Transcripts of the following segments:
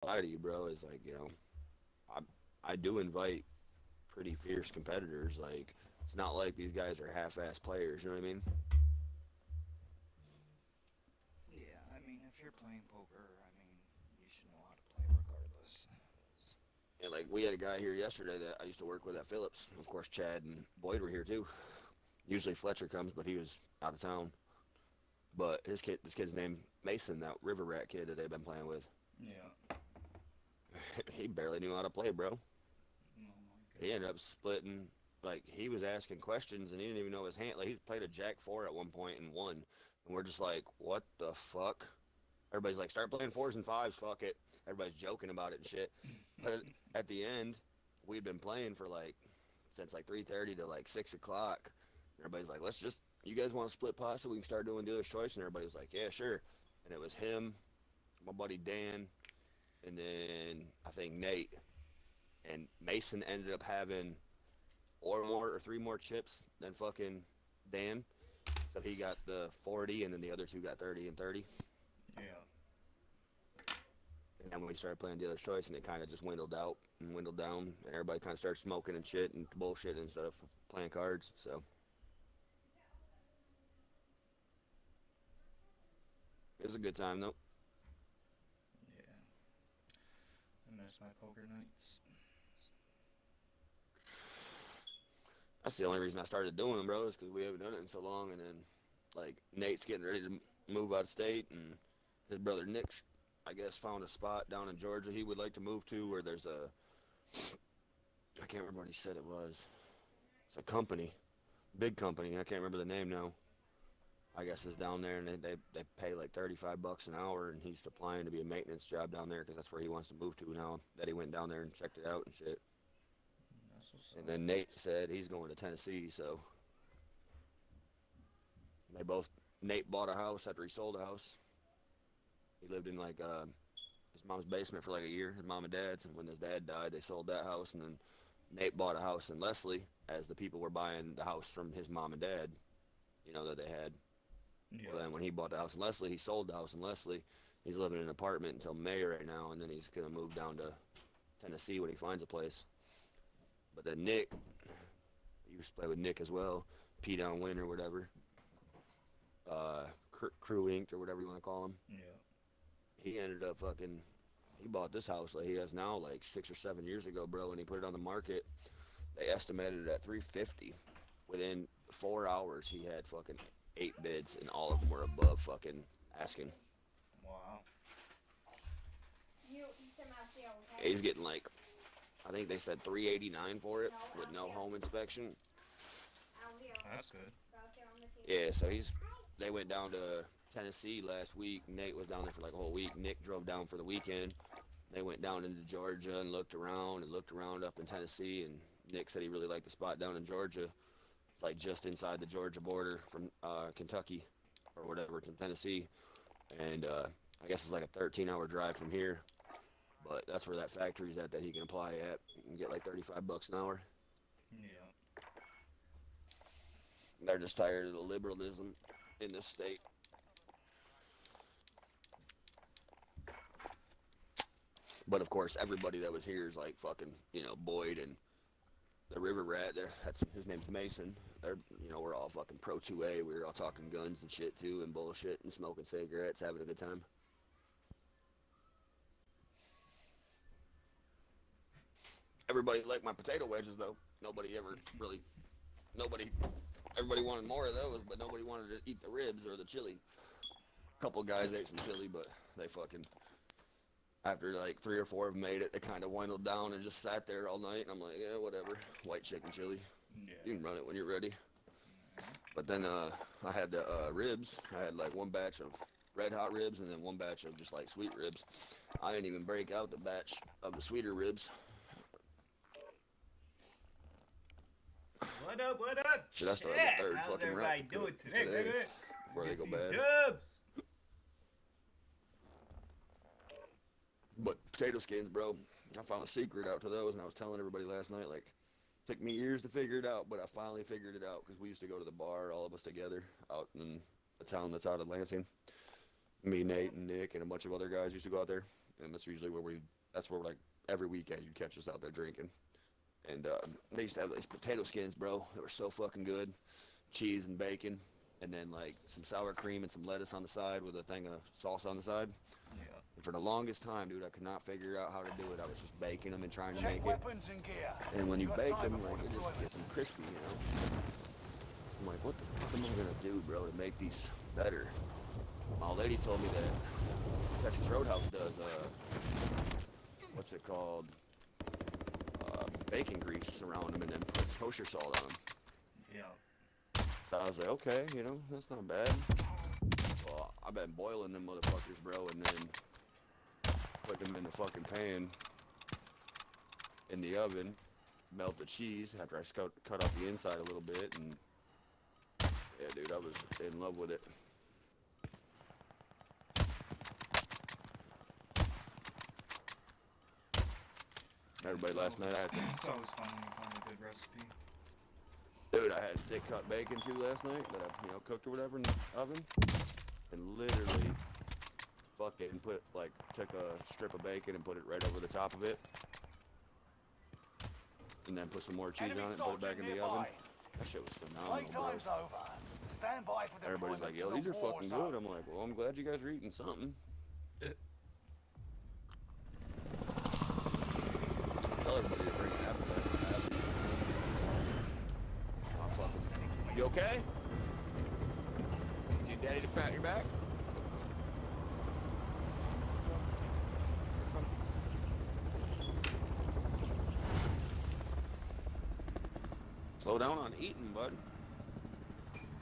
lie to you, bro, is like, I I do invite pretty fierce competitors. Like, it's not like these guys are half-ass players. You know what I mean? Yeah, I mean, if you're playing poker, I mean, you should know how to play regardless. And like, we had a guy here yesterday that I used to work with at Phillips. Of course, Chad and Boyd were here too. Usually Fletcher comes, but he was out of town. But this kid's named Mason, that River Rat kid that they've been playing with. Yeah. He barely knew how to play, bro. Oh my He ended god. up splitting. Like, he was asking questions and he didn't even know his hand. Like, he played a Jack four at one point and won. And we're just like, what the fuck? Everybody's like, start playing fours and fives. Fuck it. Everybody's joking about it and shit. But at the end, we'd been playing for like since like 3:30 to like 6 o'clock. Everybody's like, let's just. You guys want to split pot so we can start doing dealer's choice? And everybody was like, yeah, sure. And it was him, my buddy Dan, and then I think Nate. And Mason ended up having four more or three more chips than fucking Dan. So he got the 40, and then the other two got 30 and 30. Yeah. And then we started playing dealer's choice, and it kind of just dwindled out and dwindled down, and everybody kind of started smoking and shit and bullshit instead of playing cards. So it was a good time though. Yeah. I miss my poker nights. That's the only reason I started doing them, bro, is because we haven't done it in so long. And then, like, Nate's getting ready to move out of state, and his brother Nick's, I guess, found a spot down in Georgia he would like to move to where there's a, I can't remember what he said it was. It's a company, big company. I can't remember the name now. I guess it's down there, and they pay like 35 bucks an hour, and he's applying to be a maintenance job down there because that's where he wants to move to now that he went down there and checked it out and shit. That's what's And up. then Nate said he's going to Tennessee, so they both. Nate bought a house after he sold a house. He lived in like his mom's basement for like a year, his mom and dad's, and when his dad died, they sold that house, and then Nate bought a house in Leslie as the people were buying the house from his mom and dad, that they had. Well, Yeah. then when he bought the house in Leslie, he sold the house in Leslie. He's living in an apartment until May right now, and then he's gonna move down to Tennessee when he finds a place. But then Nick, you used to play with Nick as well, P Down Win or whatever, Crew Inked or whatever you want to call him. Yeah. He ended up fucking. He bought this house like he has now like 6 or 7 years ago, bro, and he put it on the market. They estimated it at 350. Within 4 hours, he had fucking 8 bids, and all of them were above fucking asking. Wow. He's getting like, I think they said 389 for it with no home inspection. That's good. Yeah, so they went down to Tennessee last week. Nate was down there for like a whole week. Nick drove down for the weekend. They went down into Georgia and looked around up in Tennessee. And Nick said he really liked the spot down in Georgia. It's like just inside the Georgia border from Kentucky or whatever. It's in Tennessee. And I guess it's like a 13-hour drive from here. But that's where that factory's at that he can apply at and get like 35 bucks an hour. Yeah. They're just tired of the liberalism in this state. But of course, everybody that was here is like fucking, Boyd and the River Rat. That's his name's Mason. We're all fucking pro 2A. We were all talking guns and shit too, and bullshit and smoking cigarettes, having a good time. Everybody liked my potato wedges though. Nobody ever really, nobody, everybody wanted more of those, but nobody wanted to eat the ribs or the chili. A couple guys ate some chili, but they fucking after like three or four of them made it, they kind of dwindled down and just sat there all night. And I'm like, yeah, whatever. White chicken chili. Yeah. You can run it when you're ready. Alright. But then I had the ribs. I had like one batch of red hot ribs and then one batch of just like sweet ribs. I didn't even break out the batch of the sweeter ribs. What up? What up? Shit, I still had the Chat. third How's fucking round everybody to doing cook today, today baby? Let's before they get go these bad. dubs. But potato skins, bro, I found a secret out to those, and I was telling everybody last night, like, it took me years to figure it out, but I finally figured it out because we used to go to the bar, all of us together, out in the town that's out of Lansing. Me, Nate, and Nick, and a bunch of other guys used to go out there. and that's usually where that's where like every weekend you'd catch us out there drinking. And they used to have these potato skins, bro. They were so fucking good. Cheese and bacon, and then like some sour cream and some lettuce on the side with a thing of sauce on the side. Yeah. And for the longest time, dude, I could not figure out how to do it. I was just baking them and trying to Check make it. weapons and gear. And when you got bake time them, before like it just deployment. gets them crispy, you know. I'm like, what the fuck am I gonna do, bro, to make these better? My old lady told me that Texas Roadhouse does what's it called? Bacon grease around them and then puts kosher salt on them. Yeah. So I was like, okay, you know, that's not bad. Well, I've been boiling them motherfuckers, bro, and then put them in the fucking pan in the oven, melt the cheese after I cut off the inside a little bit, and yeah, dude, I was in love with it. Everybody last night, I had some, It's always fun when you find a good recipe. dude, I had thick cut bacon too last night that I, you know, cooked or whatever in the oven, and literally fucking took a strip of bacon and put it right over the top of it, and then put some more cheese on it and put it back in the oven. That shit was phenomenal, bro. Playtime's over. Stand by for Everybody's like, yo, these are fucking good. I'm like, well, I'm glad you guys are eating something. Tell everybody to bring an appetite when I have these. Oh, fucking. You okay? Need daddy to pat your back? Slow down on eating, bud.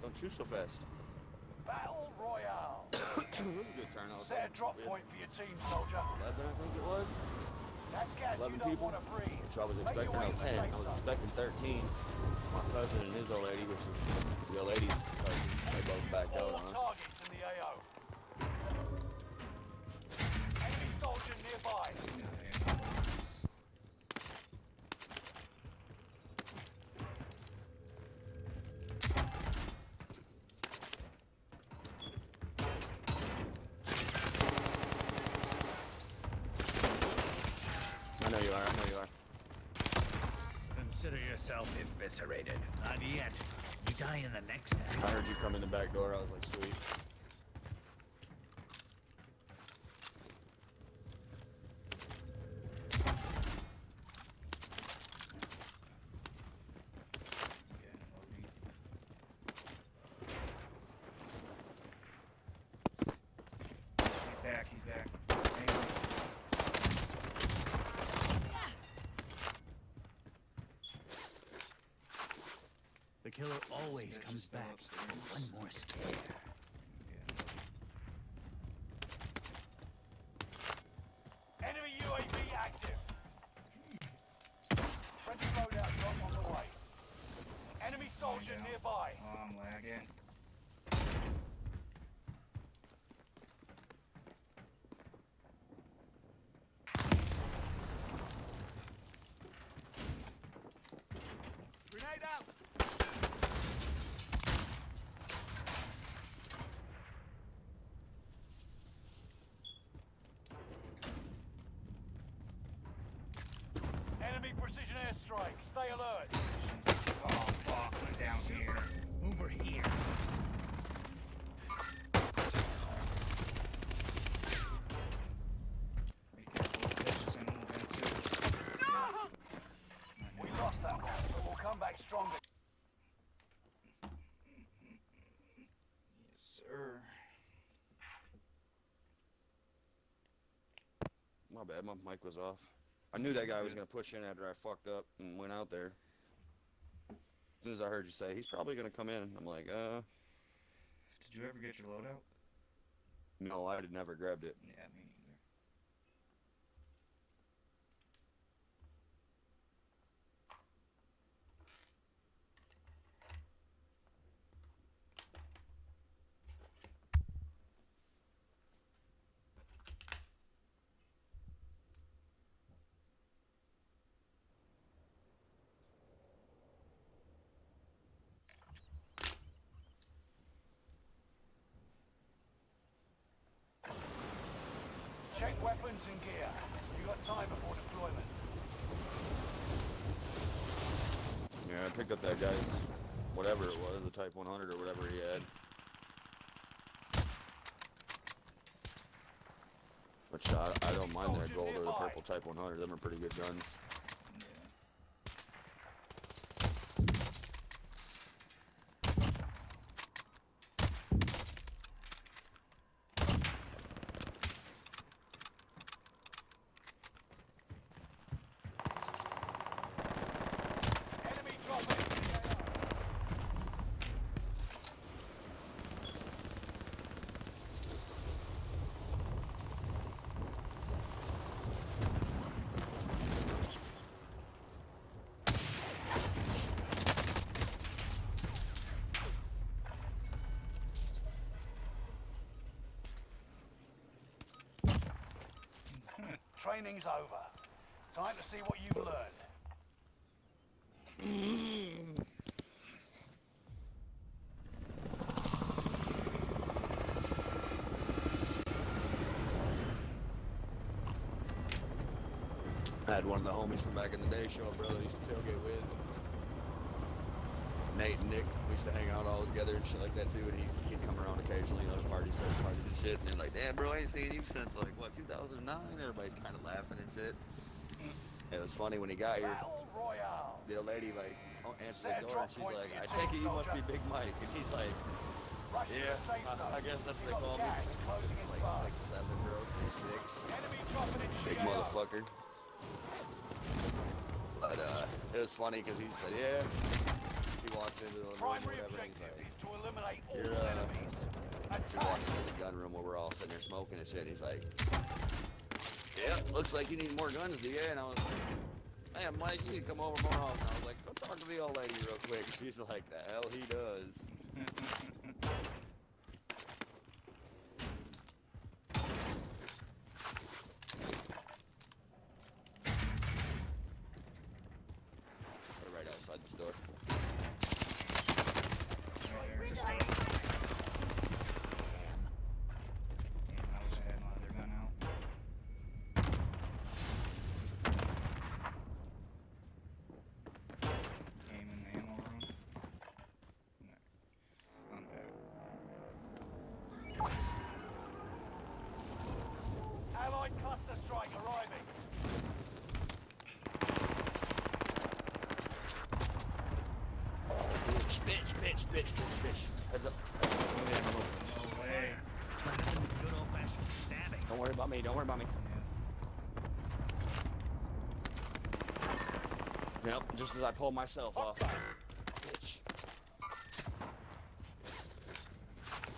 Don't chew so fast. Battle Royale. It was a good turnout. Set a drop point for your team, soldier. 11, I think it was. That's gas 11 you don't people. want to breathe. Which I was Make your expecting way out to the 10. safe I was zone. expecting 13. My cousin and his old lady, which is the old lady's cousin, they both backed out All on us. targets in the AO. Enemy soldier nearby. I know you are, I know you are. Consider yourself eviscerated. Not yet. You die in the next act. I heard you come in the back door, I was like, sweet. He's back, he's back. Hang on. The killer always Yeah, comes just still back. upstairs. One more scare. Enemy UAV active. Friendly loadout drop on the way. Enemy soldier down. nearby. Oh, I'm lagging. Grenade out. Enemy precision airstrike. Stay alert. Oh, fuck, I'm down here. Over here. Be careful with pitches and moving too. We lost that one, but we'll come back stronger. Yes, sir. My bad, my mic was off. I knew that guy was going to push in after I fucked up and went out there. As soon as I heard you say, he's probably going to come in, I'm like, Did you ever get your loadout? no, I had never grabbed it. Yeah, me neither. Check weapons and gear. You got time before deployment. Yeah, I picked up that guy's, whatever it was, the Type 100 or whatever he had. Which I don't mind that gold or the purple Type 100. Them are pretty good guns. Enemy dropping. Training's over. Time to see what you've learned. I had one of the homies from back in the day show up, brother. I used to tailgate with. Nate and Nick, we used to hang out all together and shit like that too. And he'd come around occasionally, you know, to parties and shit. And they're like, damn, bro, I ain't seen you since like, what, 2009? Everybody's kind of laughing and shit. It was funny when he got here. Battle Royale. The old lady, like, answered Set a the door drop and she's point like, for your I take it team, you must be soldier. Big Mike. And he's like, Rush to yeah, the safe zone. I guess that's You what they got call me. gas closing in Like fast. 6'7", bro, 6'6". Enemy dropping into Big the AO. motherfucker. But it was funny because he said, yeah. He walks into the room or Primary whatever and he's objective like, is to eliminate all You're, enemies. he Attack. walks into the gun room where we're all sitting there smoking and shit. He's like, yeah, looks like you need more guns, do you? And I was like, man, Mike, you need to come over more often. I was like, go talk to the old lady real quick. She's like, the hell he does. They're right outside the store. There's a stake. Damn, I wish I had my other gun out. Game in the ammo room. No. I'm back. Allied cluster strike arriving. Oh, bitch. Heads up. No way. Good old-fashioned stabbing. Don't worry about me. Yeah. Yep, just as I pull myself off. Bitch.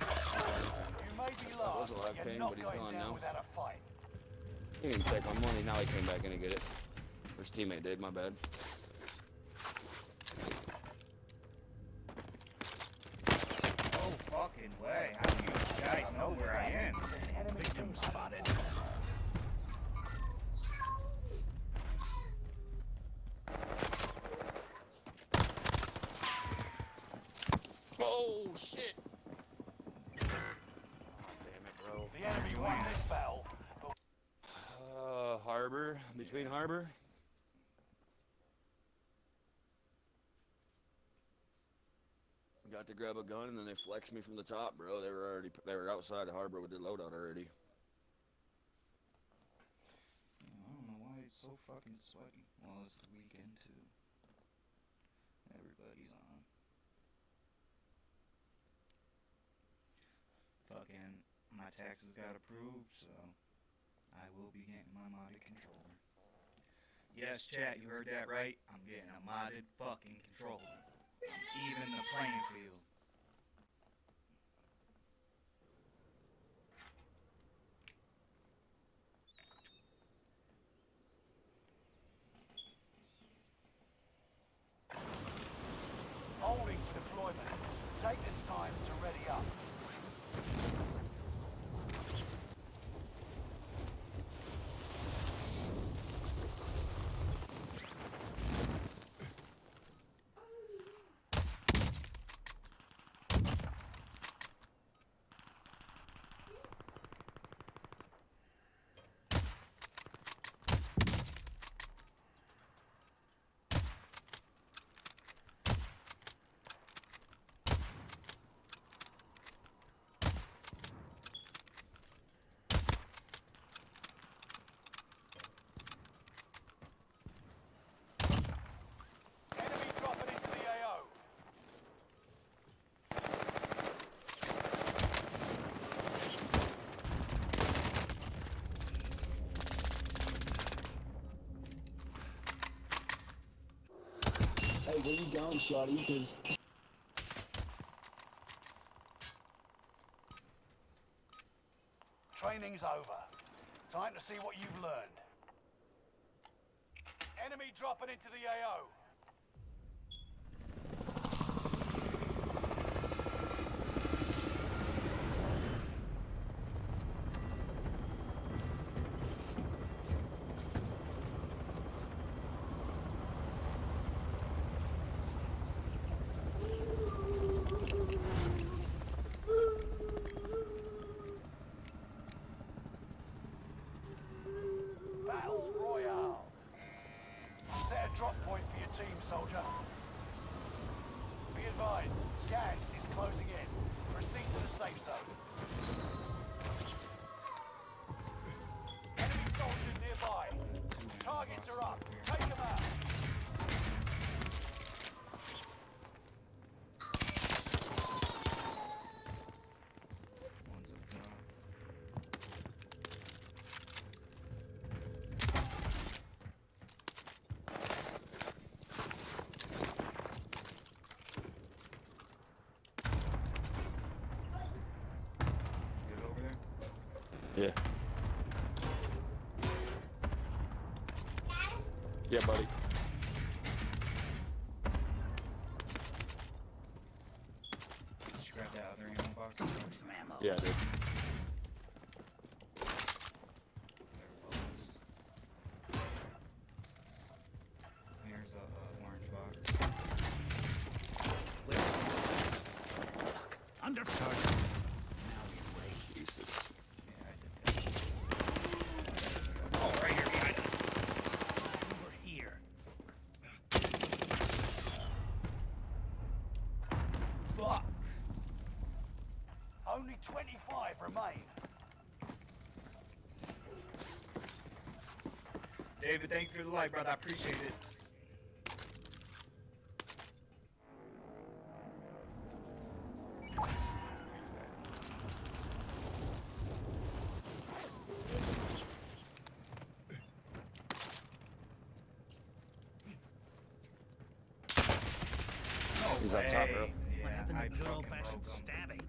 You may be was lost, a lot but of you're pain, not but he's going gone down now. without a fight. He didn't take my money. Now he came back in to get it. His teammate did, my bad. Oh, fucking way. How do you guys know where I am? Enemy Victim spotted. Oh, shit. Oh, damn it, bro. The enemy won this battle, but Harbor. Between Harbor. Got to grab a gun and then they flexed me from the top, bro. They were outside the harbor with their loadout already. I don't know why it's so fucking sweaty. Well, it's the weekend too. Everybody's on. Fucking, my taxes got approved, so I will be getting my modded controller. Yes, chat, you heard that right. I'm getting a modded fucking controller. Even the playing field. holding for deployment. Take this time to ready up. where you going, shorty? Because training's over. Time to see what you've learned. Enemy dropping into the AO. Battle Royale. Set a drop point for your team, soldier. Be advised, gas is closing in. Proceed to the safe zone. Enemy soldiers nearby. Targets are up. Take them out. One's up top. Get over there. Yeah. Yeah, buddy. Did you grab that other ammo box? Some ammo. Yeah, dude. There it was. Here's a orange box. Under starts. Now we wait. Jesus. Yeah, I did that. Oh, right here behind us. Over here. Fuck! Only 25 remain. David, thank you for the light, brother. I appreciate it. No He's up top, bro. way. What Yeah, happened I to good fucking old-fashioned broke him. stabbing?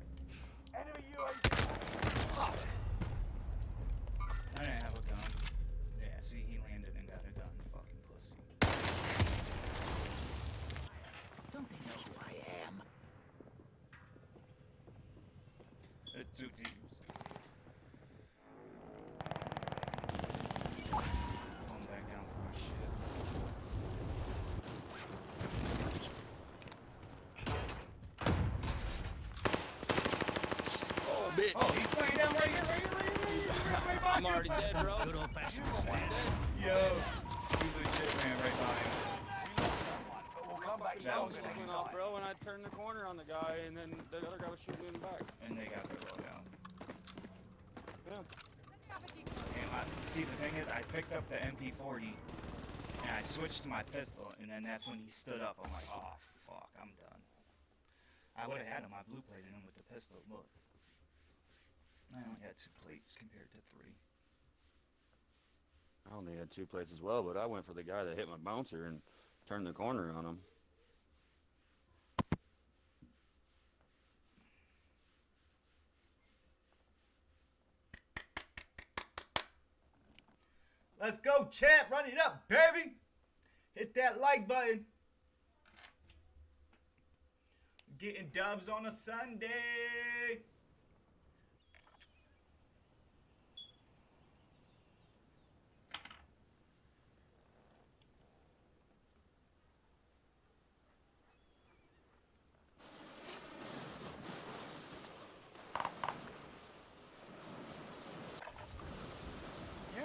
Enemy UAV. I didn't have a gun. Yeah, see, he landed and got a gun, fucking pussy. Don't they know who I am? Two teams. Going back down for my shit. Oh, bitch. Oh, he's laying down right here, right here, right here, right here, right by I'm you. already dead, bro. Good old-fashioned I'm stabbing. dead. Yo, you legit ran right by him. We lost that one, but we'll come back That was stronger next Went off, time. bro, and I turned the corner on the guy, and then the other guy was shooting me in the back. And they got their loadout. Yeah. And see, the thing is, I picked up the MP40, and I switched to my pistol, and then that's when he stood up. I'm like, oh, fuck, I'm done. I would have had him. I blue plated him with the pistol, but I only had 2 plates compared to 3. I only had 2 plates as well, but I went for the guy that hit my bouncer and turned the corner on him. Let's go, chat. Run it up, baby. Hit that like button. Getting dubs on a Sunday.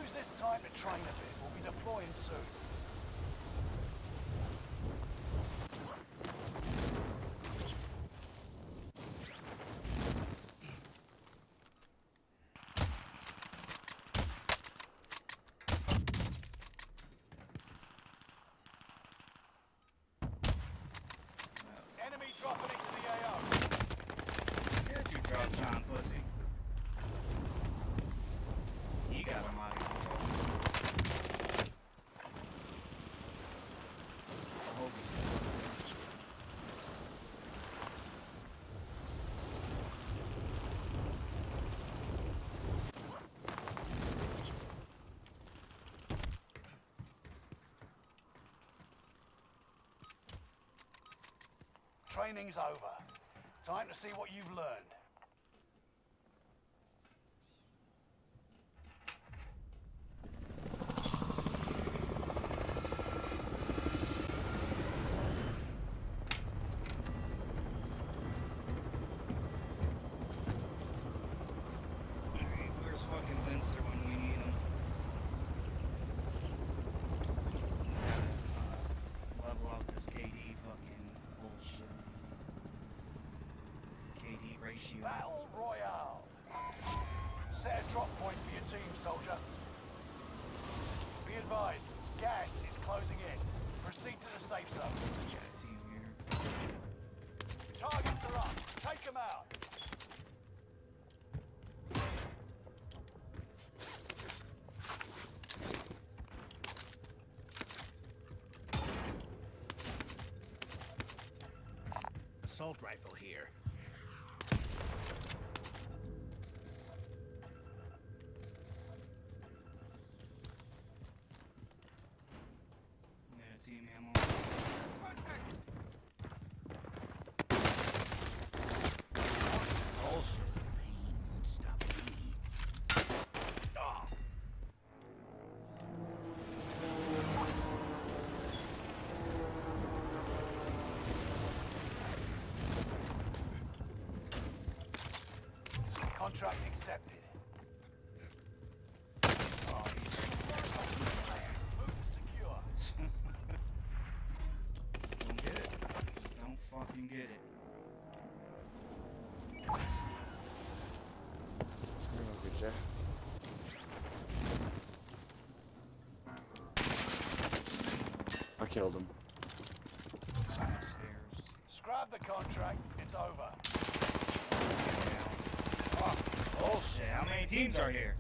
Use this time to train a bit. We'll be deploying soon. Enemy dropping into the AO. Here you drop, Sean, pussy. He got him out of control. Training's over. Time to see what you've learned. Alright, where's fucking Winston when we need him? Level out this KD fucking bullshit. KD ratio. Battle Royale. Set a drop point for your team, soldier. Be advised, gas is closing in. Proceed to the safe zone. Yeah, team here. Targets are up. Take them out. Assault rifle here. Yeah, team ammo. Bullshit. Pain won't stop me. Oh. Contract accepted. Oh, Move to secure. don't get it. Don't fucking get it. Good job. I killed him. Upstairs. Scrap the contract. It's over. Oh, bullshit. How many teams are here?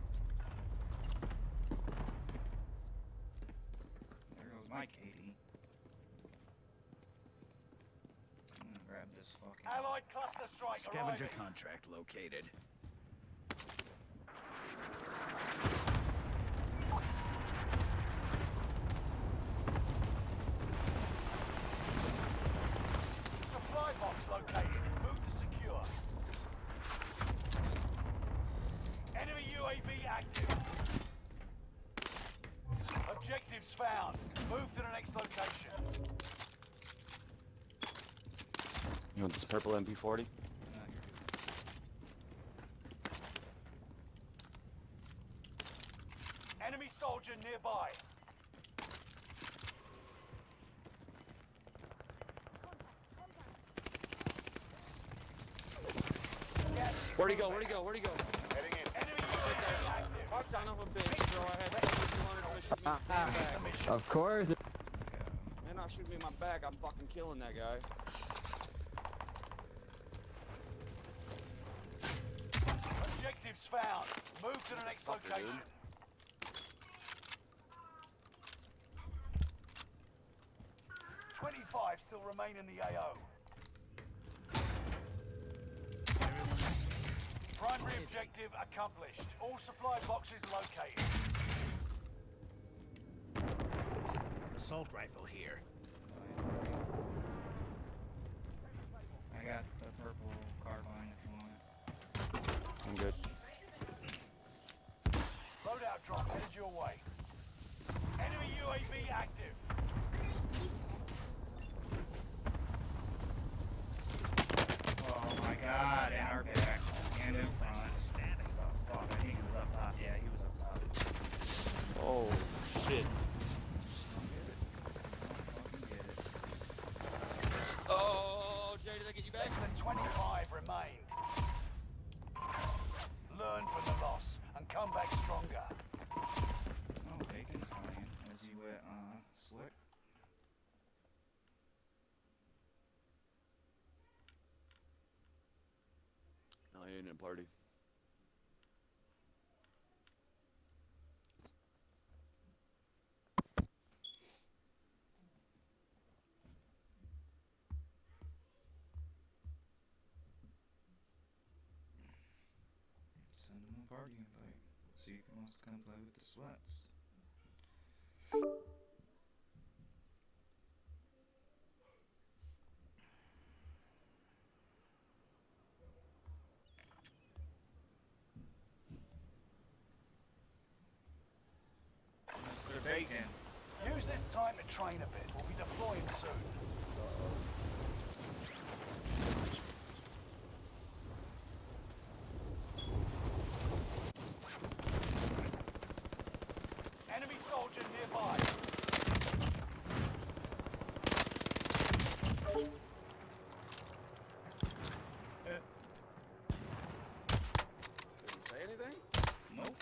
There goes my KD. I'm gonna grab this fucking... Allied cluster strike Scavenger arriving. contract located. Supply box located. Move to secure. Enemy UAV active. Objectives found. Move to the next location. You want this purple MP40? No, you're good. Enemy soldier nearby. Gas is Where'd he go? moving. Where'd he go? Where'd he go? Heading in. Enemy UAV active. Fuck son of a bitch, bro. I had 200 to shoot me in the back. Of course. They're not shooting me in my back. I'm fucking killing that guy. Objectives found. Move to the next Fucker, location. dude. .25 still remain in the AO. Primary objective accomplished. All supply boxes located. Assault rifle here. I got the purple carbine if you want it. I'm good. Loadout drop headed your way. Enemy UAV active. Oh my god, and our back. And in front. Static. Oh fuck, I think he was up top. Yeah, he was up top. Oh, shit. Fucking get it. Oh, Jay, did I get you back? Less than 25 remain. Learn from the loss and come back stronger. Oh, Bacon's playing. Is he with, Slick? No, he ain't in a party. Send him a party invite. See if he wants to come play with the sweats. Gives us time to train a bit. We'll be deploying soon. Enemy soldier nearby. Did he say anything? Nope.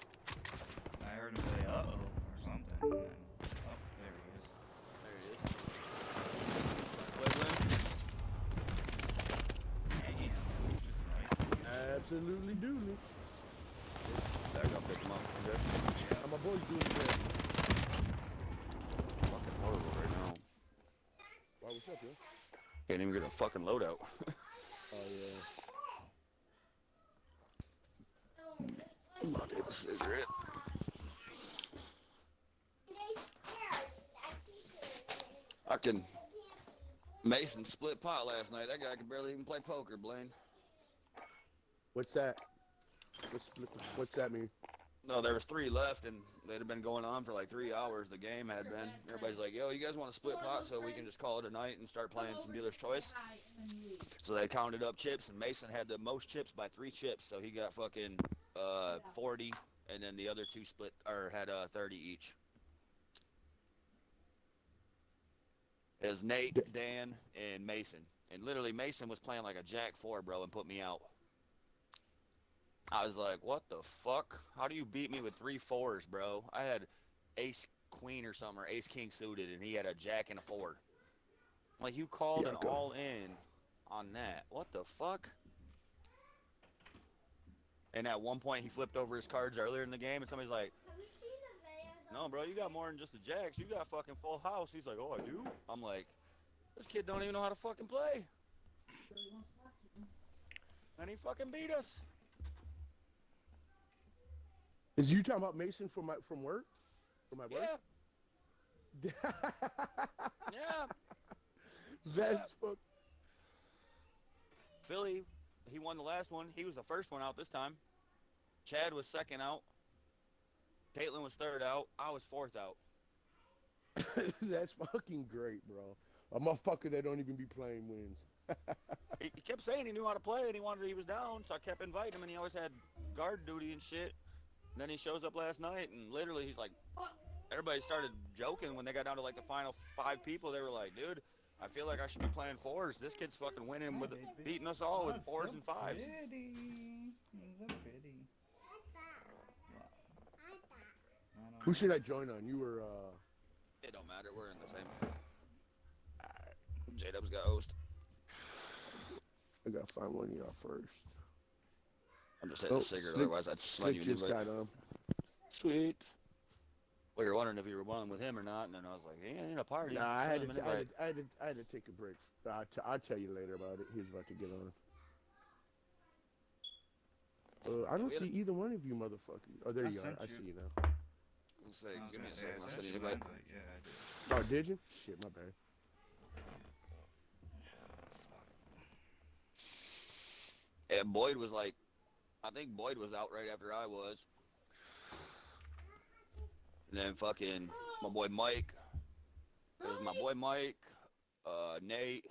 I heard him say uh-oh or something. And then, oh, there he is. There he is. Wiggling. Damn. Just right. Absolutely doodly. Back up, pick him up. Good. How my boys doing today? Fucking horrible right now. Why, what's up, yo? Can't even get a fucking loadout. Oh, yeah. I'm about to hit a cigarette. Fucking Mason split pot last night. That guy could barely even play poker, Blaine. What's that? What's that mean? No, there was 3 left, and they'd have been going on for like 3 hours. The game had been. Everybody's like, yo, you guys want to split pot so we can just call it a night and start playing some dealer's choice? So they counted up chips, and Mason had the most chips by 3 chips, so he got fucking 40, and then the other 2 split, or had 30 each. It was Nate, Dan, and Mason. And literally, Mason was playing like a Jack 4, bro, and put me out. I was like, what the fuck? How do you beat me with 3 4s, bro? I had ace queen or something, or ace king suited, and he had a jack and a 4. Like, you called an all in on that. What the fuck? And at one point, he flipped over his cards earlier in the game, and somebody's like, no, bro, you got more than just the jacks. You got fucking full house. He's like, oh, I do? I'm like, this kid don't even know how to fucking play. And he fucking beat us. Is you talking about Mason from work? From my work? Yeah. Yeah. That's fuck. Philly, he won the last one. He was the first one out this time. Chad was second out. Caitlin was third out. I was fourth out. That's fucking great, bro. A motherfucker that don't even be playing wins. He kept saying he knew how to play and he was down, so I kept inviting him, and he always had guard duty and shit. And then he shows up last night, and literally he's like, everybody started joking when they got down to like the final 5 people. They were like, dude, I feel like I should be playing 4s. This kid's fucking winning with beating us all with 4s and 5s. Pretty. He's so pretty. Who should I join on? You were, It don't matter. We're in the same. J-Dub's got host. I gotta find one of y'all first. I'm just hitting a cigarette, otherwise I'd slide you Slick an just invite. got on. Sweet. Well, you're wondering if you were one with him or not, and then I was like, he ain't in a party. Nah, I Send had him an to invite. take a break. I'll tell you later about it. He's about to get on. I don't see either one of you motherfuckers. Oh, there you are. I see you now. Let's say, I was give me a gonna say, second. I'll I send sent you you an an invite. invite. Yeah, I did. Oh, did you? Shit, my bad. And Boyd was like, I think Boyd was out right after I was. And then fucking my boy Mike. It was my boy Mike, Nate,